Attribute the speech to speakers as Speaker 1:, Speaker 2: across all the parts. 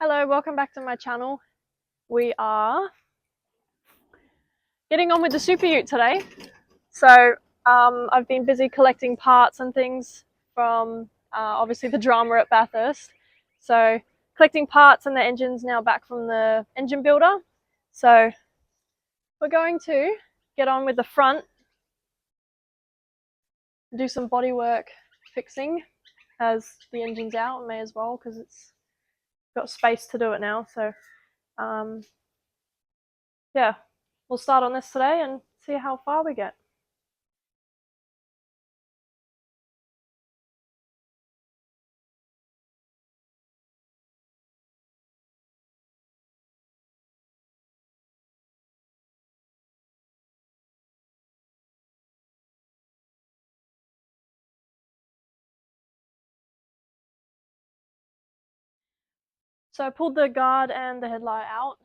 Speaker 1: Hello, welcome back to my channel. We are getting on with the Super Ute today. So I've been busy collecting parts and things from obviously the drama at Bathurst. So collecting parts, and the engine's now back from the engine builder. So we're going to get on with the front, do some bodywork fixing as the engine's out. May as well, because it's got space to do it now. So yeah, we'll start on this today and see how far we get. So I pulled the guard and the headlight out.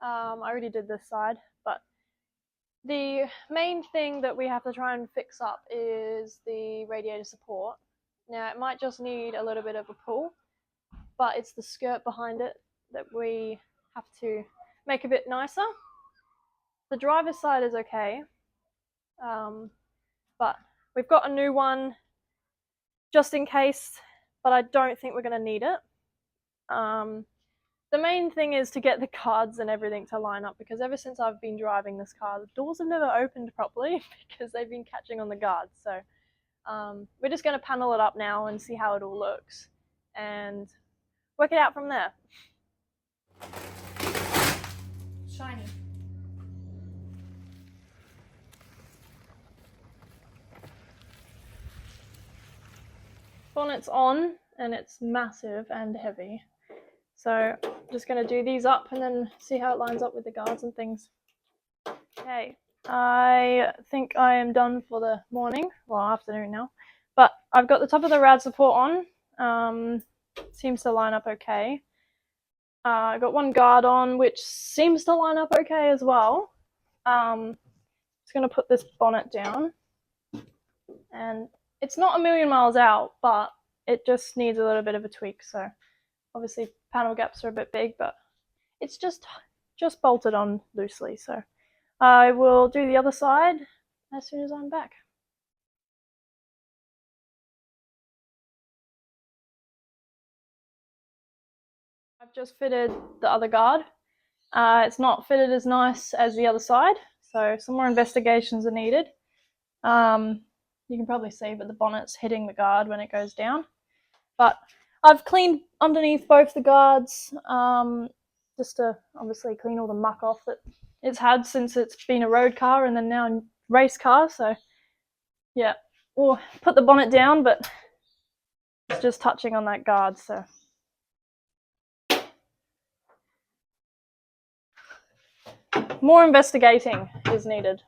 Speaker 1: I already did this side, but the main thing that we have to try and fix up is the radiator support. Now it might just need a little bit of a pull, but it's the skirt behind it that we have to make a bit nicer. The driver's side is okay, but we've got a new one just in case, but I don't think we're going to need it. The main thing is to get the guards and everything to line up, because ever since I've been driving this car, the doors have never opened properly because they've been catching on the guards. So we're just going to panel it up now and see how it all looks and work it out from there. Shiny. Bonnet's on and it's massive and heavy. So I'm just going to do these up and then see how it lines up with the guards and things. Okay, I think I am done for the morning, well afternoon now, but I've got the top of the rad support on. Seems to line up okay. I got one guard on which seems to line up okay as well. Just going to put this bonnet down, and it's not a million miles out, but it just needs a little bit of a tweak. So obviously panel gaps are a bit big, but it's just bolted on loosely. So I will do the other side as soon as I'm back. I've just fitted the other guard. It's not fitted as nice as the other side, so some more investigations are needed. You can probably see, but the bonnet's hitting the guard when it goes down. But I've cleaned underneath both the guards, just to obviously clean all the muck off that it's had since it's been a road car and then now a race car. So yeah, we'll put the bonnet down, but it's just touching on that guard. So more investigating is needed.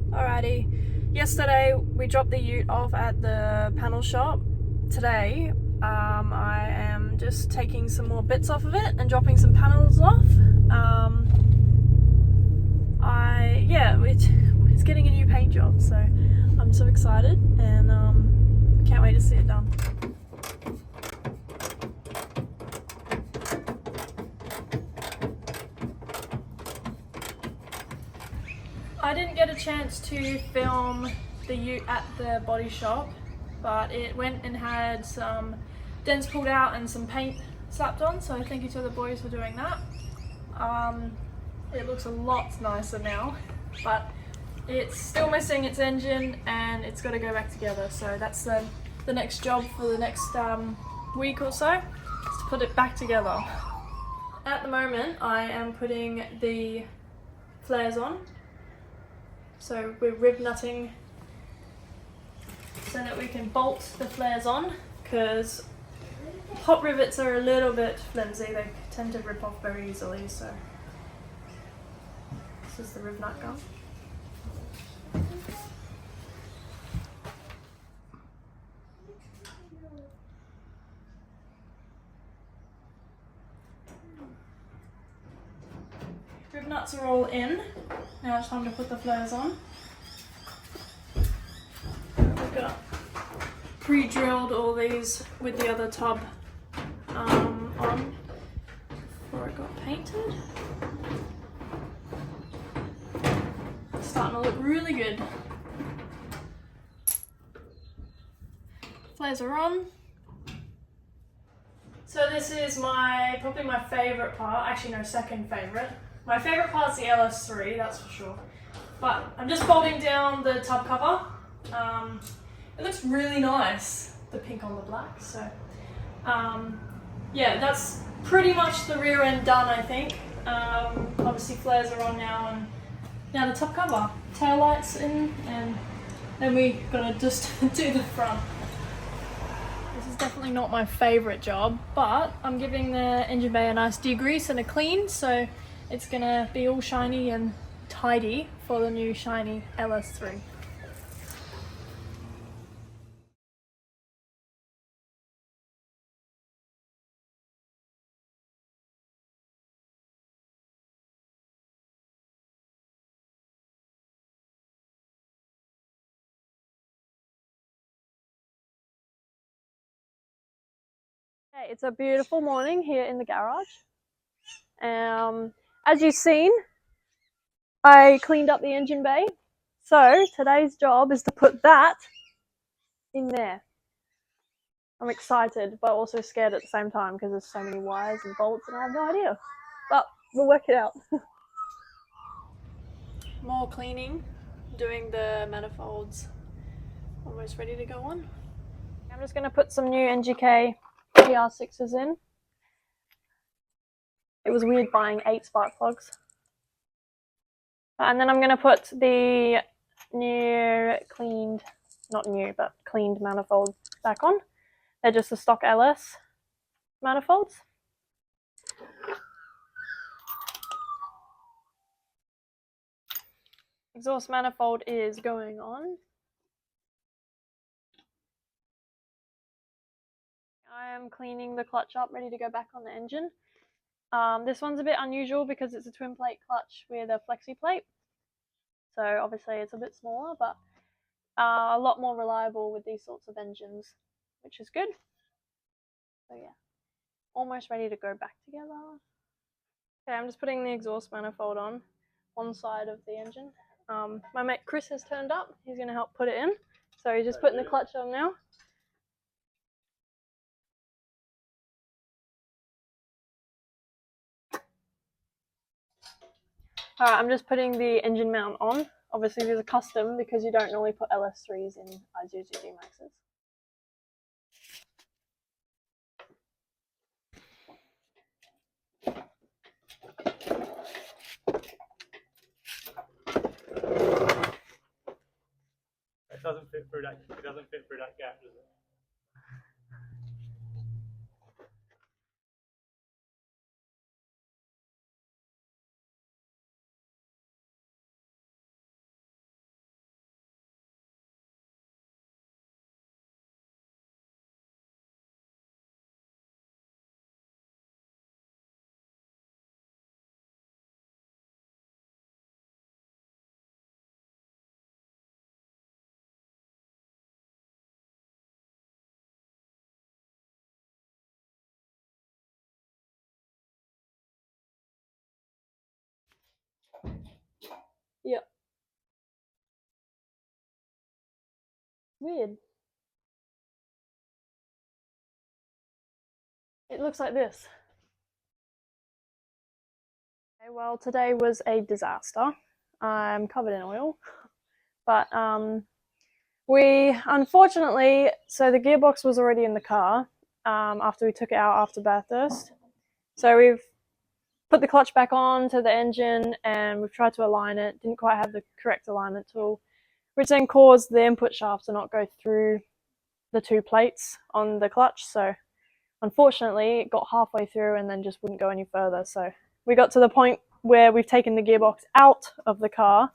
Speaker 1: Alrighty, yesterday we dropped the ute off at the panel shop. Today I am just taking some more bits off of it and dropping some panels off. It's getting a new paint job, so I'm so excited, and can't wait to see it done. I didn't get a chance to film the ute at the body shop, but it went and had some dents pulled out and some paint slapped on, so thank you to the boys for doing that. It looks a lot nicer now, but it's still missing its engine and it's got to go back together, so that's the next job for the next week or so, is to put it back together. At the moment I am putting the flares on. So we're rib nutting so that we can bolt the flares on, because hot rivets are a little bit flimsy, they tend to rip off very easily. So this is the rib nut gun. Rib nuts are all in. Now it's time to put the flares on. We've got pre-drilled all these with the other tub on before it got painted. It's starting to look really good. Flares are on. So this is probably my favourite part, actually no, second favourite. My favourite part is the LS3, that's for sure. But I'm just folding down the tub cover. It looks really nice, the pink on the black, so yeah, that's pretty much the rear end done, I think. Obviously flares are on now, and now the top cover, tail lights in, and then we gotta just do the front. This is definitely not my favourite job, but I'm giving the engine bay a nice degrease and a clean, so it's gonna be all shiny and tidy for the new shiny LS3. Okay, it's a beautiful morning here in the garage. As you've seen, I cleaned up the engine bay. So today's job is to put that in there. I'm excited, but also scared at the same time because there's so many wires and bolts and I have no idea. But we'll work it out. More cleaning, doing the manifolds, almost ready to go on. I'm just going to put some new NGK PR6s in. It was weird buying 8 spark plugs. And then I'm going to put the new cleaned, not new, but cleaned manifold back on. They're just the stock LS manifolds. Exhaust manifold is going on. I am cleaning the clutch up, ready to go back on the engine. This one's a bit unusual because it's a twin plate clutch with a flexi plate. So obviously it's a bit smaller, but a lot more reliable with these sorts of engines, which is good. So yeah, almost ready to go back together. Okay, I'm just putting the exhaust manifold on one side of the engine. My mate Chris has turned up. He's going to help put it in. So he's just putting the clutch on now. Alright, I'm just putting the engine mount on. Obviously these are custom because you don't normally put LS3s in Isuzu DMAXs.
Speaker 2: It doesn't fit through that. It doesn't fit through that gap, does it?
Speaker 1: Yep. Weird. It looks like this. Okay, well, today was a disaster. I'm covered in oil, but we unfortunately, so the gearbox was already in the car after we took it out after Bathurst. So we've put the clutch back on to the engine and we've tried to align it. Didn't quite have the correct alignment tool, which then caused the input shaft to not go through the 2 plates on the clutch. So unfortunately it got halfway through and then just wouldn't go any further. So we got to the point where we've taken the gearbox out of the car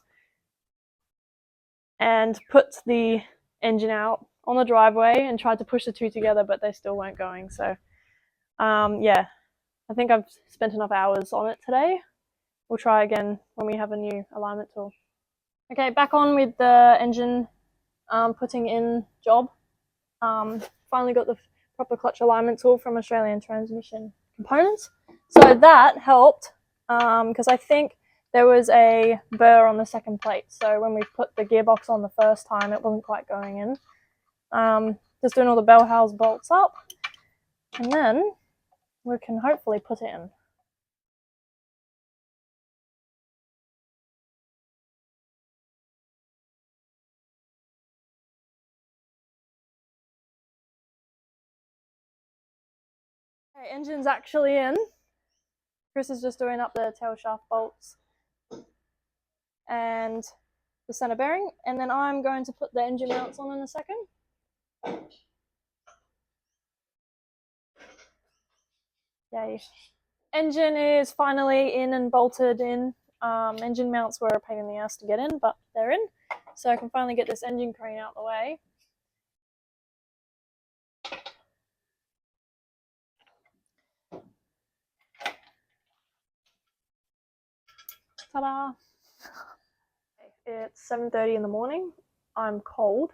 Speaker 1: and put the engine out on the driveway and tried to push the 2 together, but they still weren't going. So yeah, I think I've spent enough hours on it today. We'll try again when we have a new alignment tool. Okay, back on with the engine putting in job. Finally got the proper clutch alignment tool from Australian Transmission Components. So that helped because I think there was a burr on the second plate. So when we put the gearbox on the first time, it wasn't quite going in. Just doing all the bell house bolts up, and then we can hopefully put it in. Okay, engine's actually in. Chris is just doing up the tail shaft bolts and the center bearing, and then I'm going to put the engine mounts on in a second. Yay. Engine is finally in and bolted in. Engine mounts were a pain in the ass to get in, but they're in. So I can finally get this engine crane out of the way. Ta-da! It's 7:30 in the morning. I'm cold,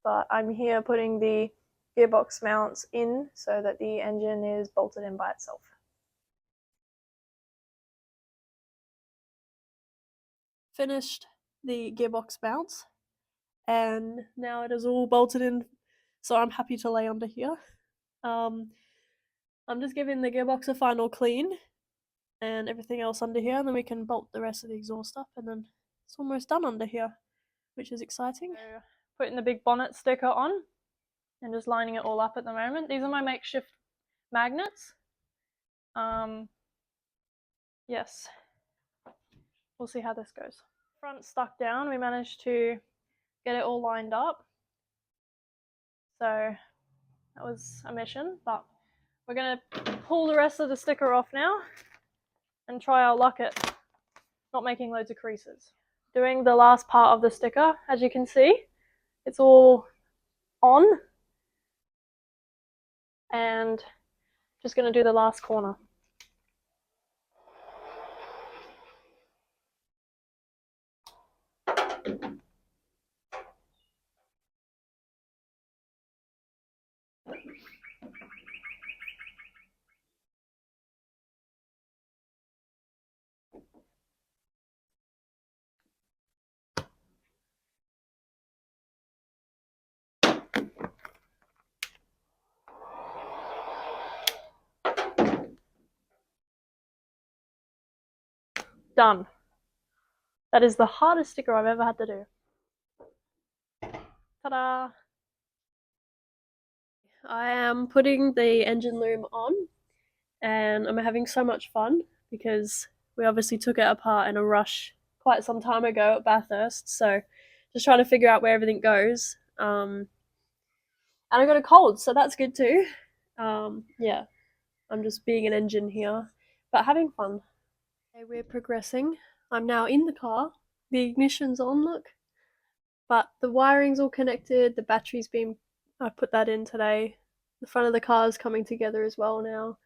Speaker 1: but I'm here putting the gearbox mounts in so that the engine is bolted in by itself. Finished the gearbox mounts, and now it is all bolted in, so I'm happy to lay under here. I'm just giving the gearbox a final clean and everything else under here, and then we can bolt the rest of the exhaust up, and then it's almost done under here, which is exciting. So, putting the big bonnet sticker on and just lining it all up at the moment. These are my makeshift magnets. Yes, we'll see how this goes. Front stuck down, we managed to get it all lined up. So that was a mission, but we're gonna pull the rest of the sticker off now and try our luck at not making loads of creases. Doing the last part of the sticker, as you can see, it's all on, and just gonna do the last corner. Done. That is the hardest sticker I've ever had to do. Ta-da! I am putting the engine loom on, and I'm having so much fun because we obviously took it apart in a rush quite some time ago at Bathurst, so just trying to figure out where everything goes. And I got a cold, so that's good too. Yeah, I'm just being an engine here, but having fun. Okay, we're progressing. I'm now in the car. The ignition's on, look. But the wiring's all connected, the battery's been, I put that in today. The front of the car is coming together as well now.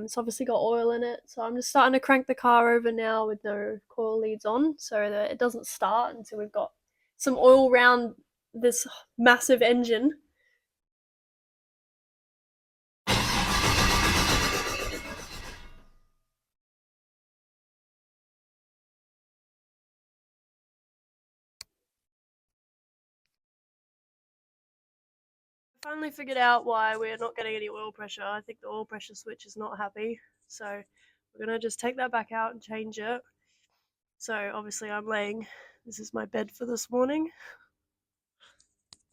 Speaker 1: It's obviously got oil in it, so I'm just starting to crank the car over now with no coil leads on so that it doesn't start until we've got some oil around this massive engine. Finally figured out why we're not getting any oil pressure. I think the oil pressure switch is not happy, so we're gonna just take that back out and change it. So obviously I'm laying, this is my bed for this morning.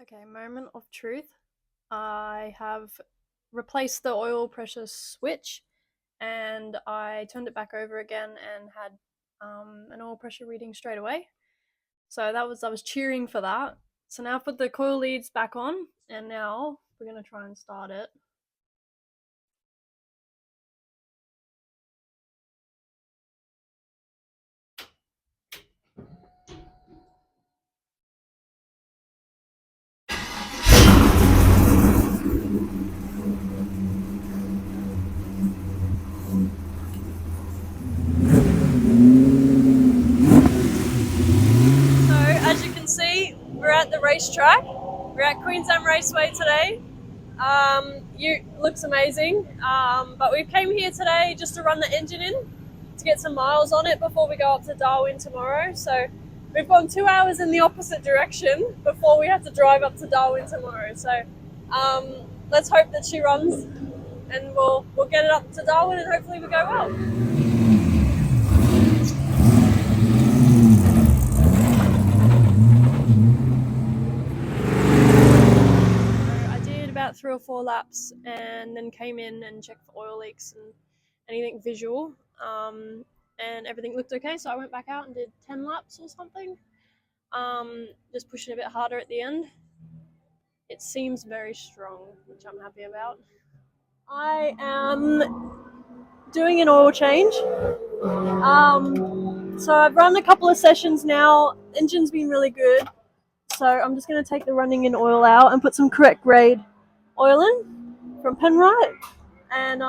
Speaker 1: Okay, moment of truth. I have replaced the oil pressure switch, and I turned it back over again and had an oil pressure reading straight away. So I was cheering for that. So now I've put the coil leads back on, and now we're gonna try and start it. So as you can see, we're at the racetrack. We're at Queensland Raceway today. Looks amazing, but we came here today just to run the engine in to get some miles on it before we go up to Darwin tomorrow. So we've gone 2 hours in the opposite direction before we have to drive up to Darwin tomorrow. So let's hope that she runs, and we'll get it up to Darwin, and hopefully we go well. About 3 or 4 laps and then came in and checked for oil leaks and anything visual, and everything looked okay, so I went back out and did 10 laps or something, just pushing a bit harder at the end. It seems very strong, which I'm happy about. I am doing an oil change, so I've run a couple of sessions now. Engine's been really good, so I'm just going to take the running in oil out and put some correct grade oil in from Penrite, and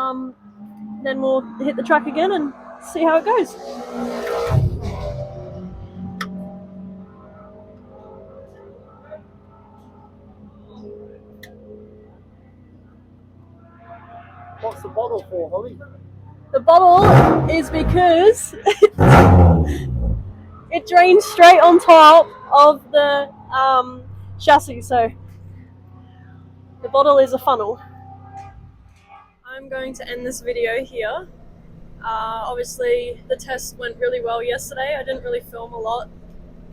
Speaker 1: then we'll hit the track again and see how it goes.
Speaker 2: What's the bottle for, Holly?
Speaker 1: The bottle is because it drains straight on top of the chassis, so the bottle is a funnel. I'm going to end this video here. Obviously the test went really well yesterday. I didn't really film a lot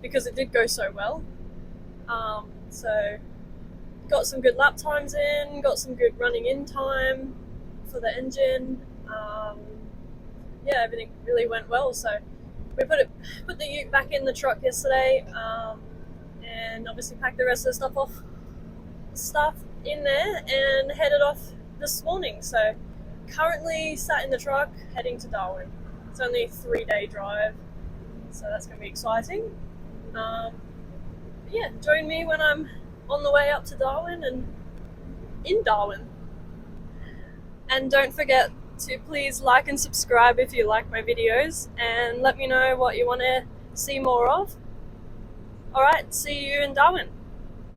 Speaker 1: because it did go so well. So got some good lap times in, got some good running in time for the engine. Yeah, everything really went well. So we put the ute back in the truck yesterday, and obviously packed the rest of the stuff in there and headed off this morning. So currently sat in the truck heading to Darwin. It's only a 3-day drive, so that's going to be exciting. Yeah, join me when I'm on the way up to Darwin and in Darwin. And don't forget to please like and subscribe if you like my videos, and let me know what you want to see more of. Alright, see you in Darwin.